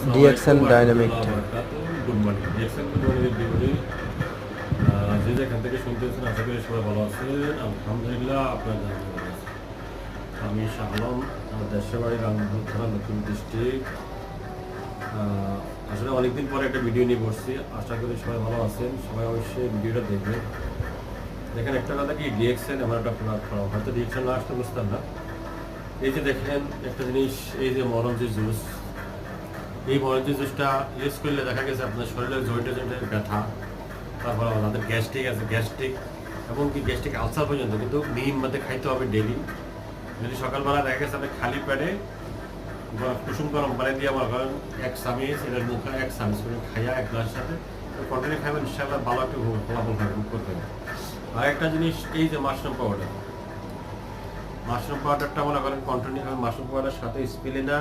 DXN dynamic good morning DXN good morning everybody যে যেখান থেকে শুনতেছেন আশা করি সবাই ভালো আছেন আলহামদুলিল্লাহ আপনার ভালো আছে আমি শাহ আলম আমার দেশের বাড়ি রামপুর থানা নতুন ডিস্ট্রিক্ট আসলে অনেকদিন পরে একটা ভিডিও নিয়ে বসছি আশা করি সবাই ভালো আছেন সবাই অবশ্যই ভিডিওটা দেখবেন দেখেন একটা কথা কি ডিএক্সএন আমার একটা প্ল্যাটফর্ম হয়তো ডিএক্সএন না আসতে বুঝতাম না এই যে দেখেন একটা জিনিস এই যে মরঞ্জি জুস এই মরঞ্জি জুসটা ইউজ করলে দেখা গেছে আপনার শরীরের জয়েন্টে জয়েন্টের ব্যথা তারপর আমাদের গ্যাস্ট্রিক আছে গ্যাস্ট্রিক এবং কি গ্যাস্ট্রিক আলসার পর্যন্ত কিন্তু নিম মধ্যে খাইতে হবে ডেলি যদি সকালবেলা দেখা গেছে আপনি খালি পেটে কুসুম গরম পানি দিয়ে আমার করেন এক চামিচ এটার মুখে এক চামিচ করে খাইয়া এক গ্লাসের সাথে কন্টিনিউ খাবেন ইনশাআল্লাহ ভালো একটা ফলাফল খাবেন করবেন আর একটা জিনিস এই যে মাশরুম পাউডারটা মনে করেন কন্টিনিউ খাবেন মাশরুম পাউডারের সাথে স্পিলিনা